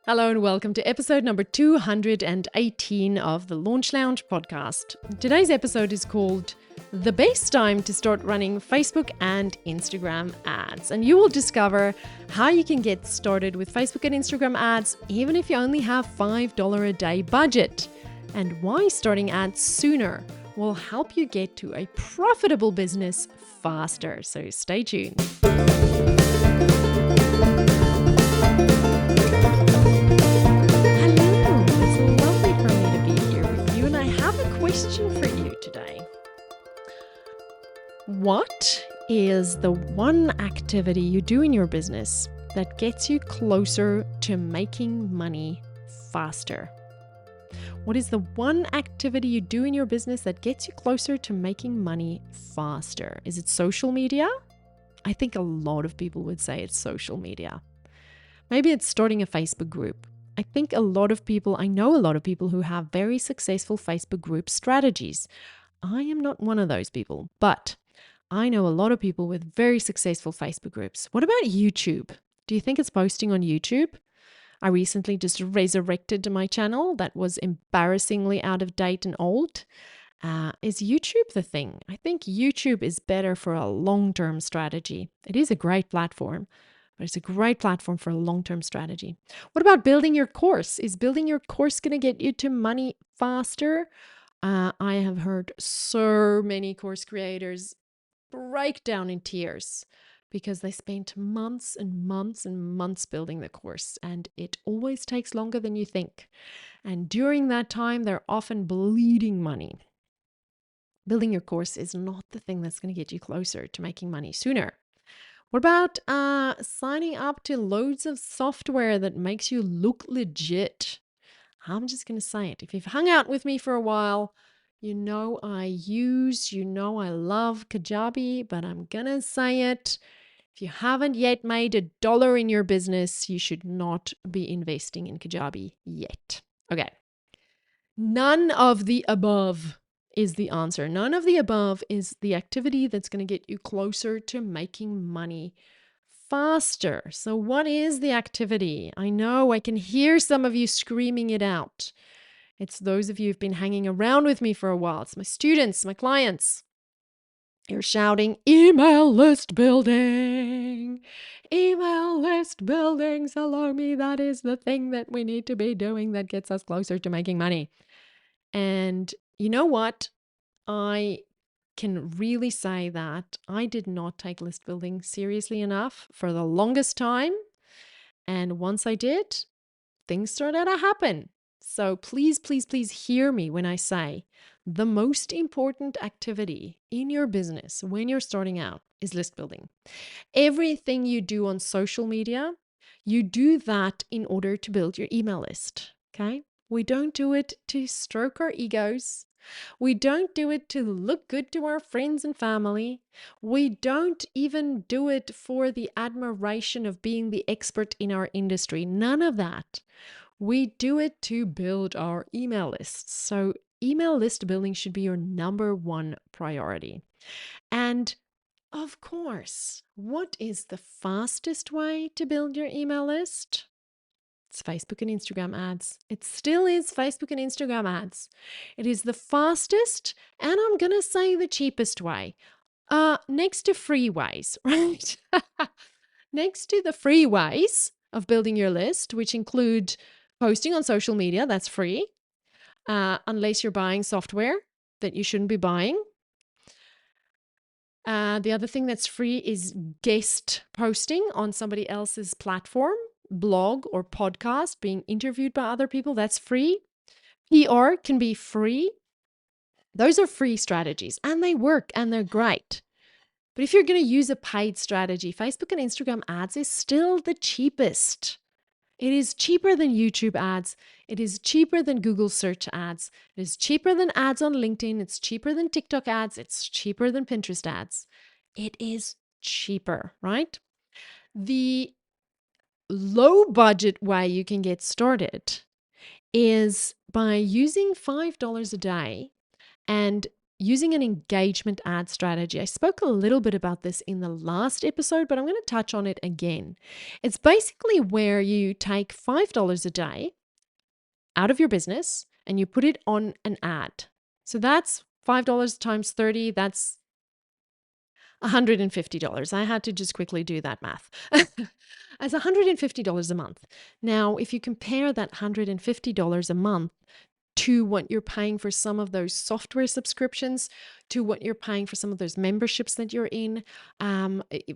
Hello and welcome to episode number 218 of the Launch Lounge podcast. Today's episode is called The Best Time to Start Running Facebook and Instagram Ads. And you will discover how you can get started with Facebook and Instagram ads even if you only have $5 a day budget, and why starting ads sooner will help you get to a profitable business faster. So stay tuned. Question for you today. What is the one activity you do in your business that gets you closer to making money faster? What is the one activity you do in your business that gets you closer to making money faster? Is it social media? I think a lot of people would say it's social media. Maybe it's starting a Facebook group. I know a lot of people who have very successful Facebook group strategies. I am not one of those people, but I know a lot of people with very successful Facebook groups. What about YouTube? Do you think it's posting on YouTube? I recently just resurrected my channel that was embarrassingly out of date and old. Is YouTube the thing? I think YouTube is better for a long-term strategy. It is a great platform. But it's a great platform for a long-term strategy. What about building your course? Is building your course going to get you to money faster? I have heard so many course creators break down in tears because they spent months and months and months building the course, and it always takes longer than you think. And during that time, they're often bleeding money. Building your course is not the thing that's going to get you closer to making money sooner. What about signing up to loads of software that makes you look legit? I'm just going to say it. If you've hung out with me for a while, you know I love Kajabi, but I'm going to say it. If you haven't yet made $1 in your business, you should not be investing in Kajabi yet. Okay. None of the above is the answer. None of the above is the activity that's going to get you closer to making money faster. So what is the activity? I know I can hear some of you screaming it out. It's those of you who've been hanging around with me for a while. It's my students, my clients. You're shouting, email list building. Email list building, Salome. That is the thing that we need to be doing that gets us closer to making money. And you know what? I can really say that I did not take list building seriously enough for the longest time. And once I did, things started to happen. So please, please, please hear me when I say the most important activity in your business when you're starting out is list building. Everything you do on social media, you do that in order to build your email list. Okay? We don't do it to stroke our egos. We don't do it to look good to our friends and family. We don't even do it for the admiration of being the expert in our industry. None of that. We do it to build our email lists. So email list building should be your number one priority. And of course, what is the fastest way to build your email list? It's Facebook and Instagram ads. It still is Facebook and Instagram ads. It is the fastest, and I'm going to say the cheapest way. Next to free ways, right? Next to the free ways of building your list, which include posting on social media, that's free, unless you're buying software that you shouldn't be buying. The other thing that's free is guest posting on somebody else's platform. Blog or podcast, being interviewed by other people, that's free. PR can be free. Those are free strategies and they work and they're great. But if you're going to use a paid strategy, Facebook and Instagram ads is still the cheapest. It is cheaper than YouTube ads. It is cheaper than Google search ads. It is cheaper than ads on LinkedIn. It's cheaper than TikTok ads. It's cheaper than Pinterest ads. It is cheaper, right? The low budget way you can get started is by using $5 a day and using an engagement ad strategy. I spoke a little bit about this in the last episode, but I'm going to touch on it again. It's basically where you take $5 a day out of your business and you put it on an ad. So that's $5 times 30, that's $150. I had to just quickly do that math. As $150 a month. Now, if you compare that $150 a month to what you're paying for some of those software subscriptions, to what you're paying for some of those memberships that you're in.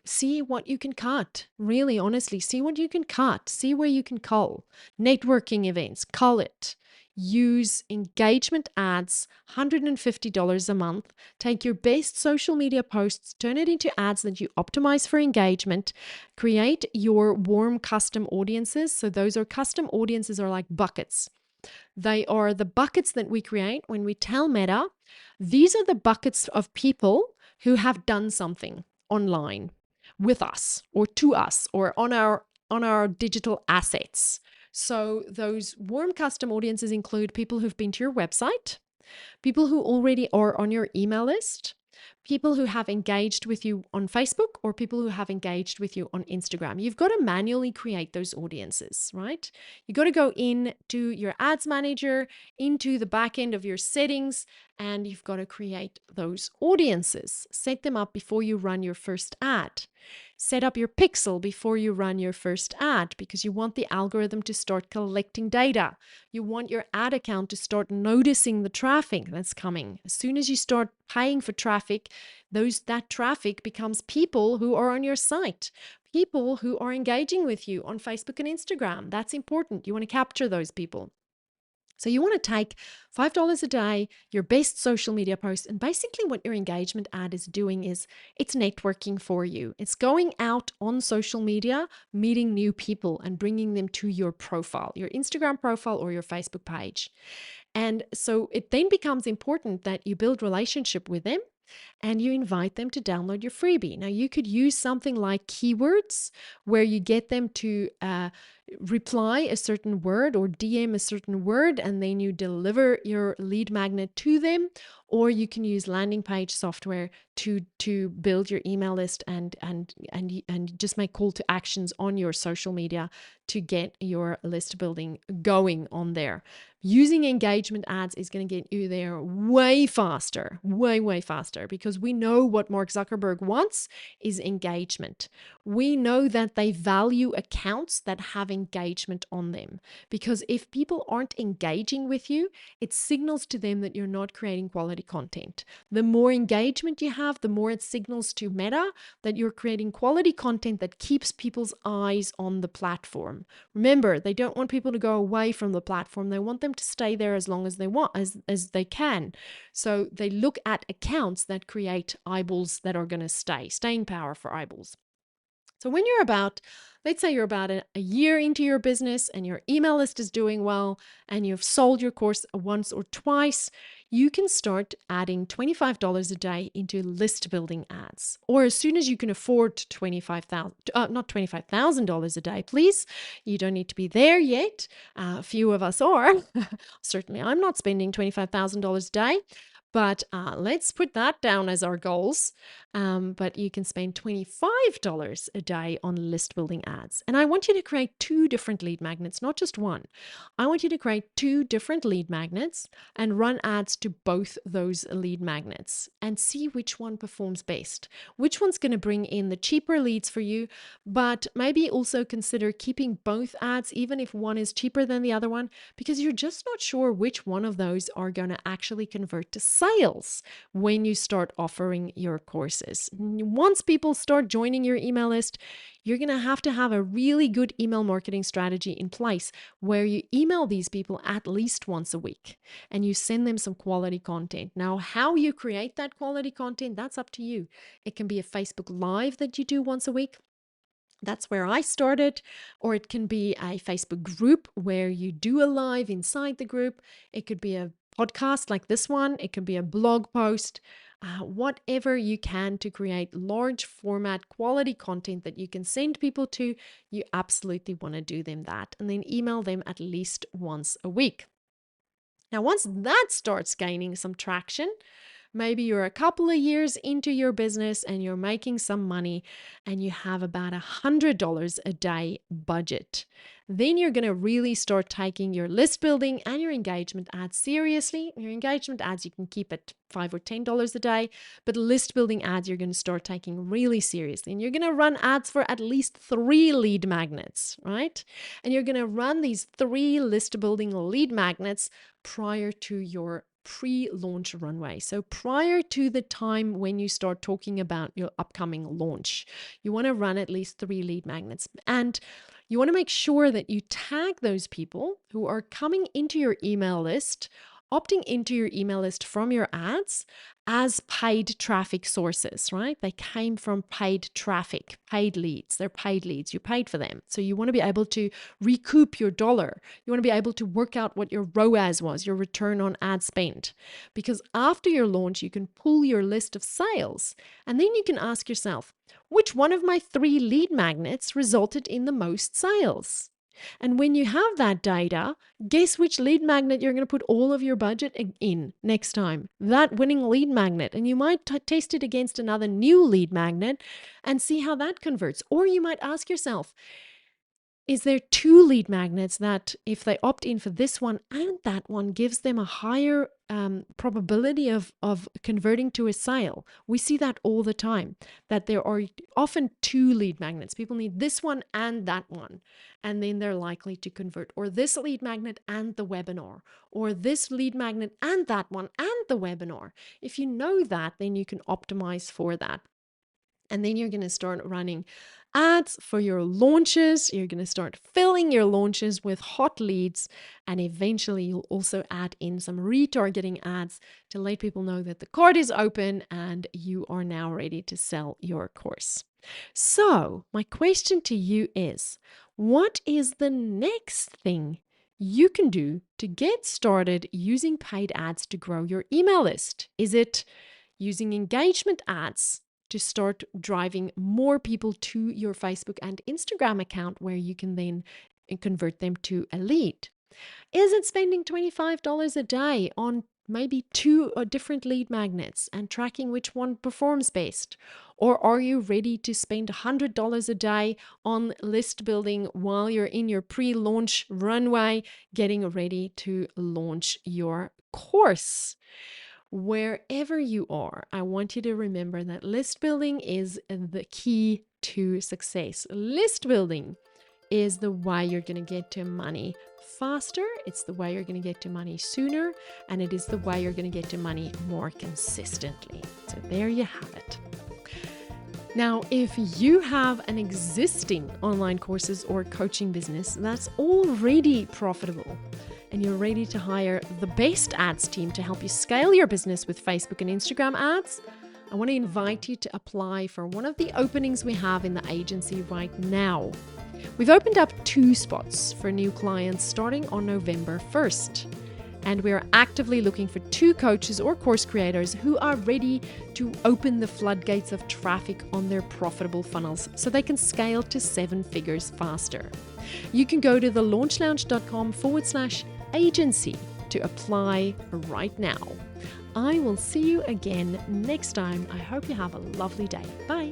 See what you can cut. Really, honestly, see what you can cut. See where you can cull. Networking events, cull it. Use engagement ads, $150 a month. Take your best social media posts, turn it into ads that you optimize for engagement. Create your warm custom audiences. So those are custom audiences are like buckets. They are the buckets that we create when we tell Meta, these are the buckets of people who have done something online with us or to us or on our digital assets. So those warm custom audiences include people who've been to your website, people who already are on your email list, people who have engaged with you on Facebook, or people who have engaged with you on Instagram. You've got to manually create those audiences, right? You got to go into your ads manager, into the back end of your settings, and you've got to create those audiences. Set them up before you run your first ad. Set up your pixel before you run your first ad because you want the algorithm to start collecting data. You want your ad account to start noticing the traffic that's coming. As soon as you start paying for traffic, that traffic becomes people who are on your site, people who are engaging with you on Facebook and Instagram. That's important. You want to capture those people. So you want to take $5 a day, your best social media post, and basically what your engagement ad is doing is it's networking for you. It's going out on social media, meeting new people and bringing them to your profile, your Instagram profile or your Facebook page. And so it then becomes important that you build relationship with them and you invite them to download your freebie. Now, you could use something like keywords where you get them to reply a certain word or DM a certain word, and then you deliver your lead magnet to them. Or you can use landing page software to build your email list and just make call to actions on your social media to get your list building going on there. Using engagement ads is going to get you there way faster, way faster, because we know what Mark Zuckerberg wants is engagement. We know that they value accounts that have engagement on them, because if people aren't engaging with you, it signals to them that you're not creating quality content. The more engagement you have, the more it signals to Meta that you're creating quality content that keeps people's eyes on the platform. Remember, they don't want people to go away from the platform. They want them to stay there as long as they want, as they can. So they look at accounts that create eyeballs that are going to staying power for eyeballs. So when you're about, let's say you're about a year into your business and your email list is doing well and you've sold your course once or twice, you can start adding $25 a day into list building ads. Or as soon as you can afford not $25,000 a day, please. You don't need to be there yet. A few of us are. Certainly I'm not spending $25,000 a day. But let's put that down as our goals. But you can spend $25 a day on list building ads. And I want you to create 2 different lead magnets, not just one. I want you to create 2 different lead magnets and run ads to both those lead magnets and see which one performs best. Which one's going to bring in the cheaper leads for you, but maybe also consider keeping both ads, even if one is cheaper than the other one, because you're just not sure which one of those are going to actually convert to sales when you start offering your courses. Once people start joining your email list, you're going to have a really good email marketing strategy in place where you email these people at least once a week and you send them some quality content. Now, how you create that quality content, that's up to you. It can be a Facebook Live that you do once a week. That's where I started, or it can be a Facebook group where you do a live inside the group. It could be a podcast like this one. It could be a blog post, whatever you can to create large format quality content that you can send people to. You absolutely want to do them that and then email them at least once a week. Now, once that starts gaining some traction, Maybe you're a couple of years into your business and you're making some money and you have about $100 a day budget. Then you're going to really start taking your list building and your engagement ads seriously. Your engagement ads you can keep at $5 or $10 a day, but list building ads you're going to start taking really seriously. And you're going to run ads for at least 3 lead magnets, right? And you're going to run these 3 list building lead magnets prior to your pre-launch runway. So prior to the time when you start talking about your upcoming launch, you want to run at least 3 lead magnets. And you want to make sure that you tag those people who are coming into your email list, opting into your email list from your ads as paid traffic sources, right? They came from paid traffic, paid leads. They're paid leads. You paid for them. So you want to be able to recoup your dollar. You want to be able to work out what your ROAS was, your return on ad spend. Because after your launch, you can pull your list of sales and then you can ask yourself, which one of my 3 lead magnets resulted in the most sales? And when you have that data, guess which lead magnet you're going to put all of your budget in next time? That winning lead magnet. And you might test it against another new lead magnet and see how that converts. Or you might ask yourself, is there 2 lead magnets that if they opt in for this one and that one gives them a higher probability of converting to a sale? We see that all the time, that there are often 2 lead magnets. People need this one and that one, and then they're likely to convert. Or this lead magnet and the webinar, or this lead magnet and that one and the webinar. If you know that, then you can optimize for that. And then you're going to start running ads for your launches. You're going to start filling your launches with hot leads. And eventually you'll also add in some retargeting ads to let people know that the cart is open and you are now ready to sell your course. So my question to you is, what is the next thing you can do to get started using paid ads to grow your email list? Is it using engagement ads to start driving more people to your Facebook and Instagram account where you can then convert them to a lead? Is it spending $25 a day on maybe 2 different lead magnets and tracking which one performs best? Or are you ready to spend $100 a day on list building while you're in your pre-launch runway, getting ready to launch your course? Wherever you are, I want you to remember that list building is the key to success. List building is the way you're going to get to money faster. It's the way you're going to get to money sooner, and it is the way you're going to get to money more consistently. So there you have it. Now, if you have an existing online courses or coaching business that's already profitable, and you're ready to hire the best ads team to help you scale your business with Facebook and Instagram ads, I want to invite you to apply for one of the openings we have in the agency right now. We've opened up 2 spots for new clients starting on November 1st. And we are actively looking for 2 coaches or course creators who are ready to open the floodgates of traffic on their profitable funnels so they can scale to 7 figures faster. You can go to thelaunchlounge.com/agency to apply right now. I will see you again next time. I hope you have a lovely day. Bye.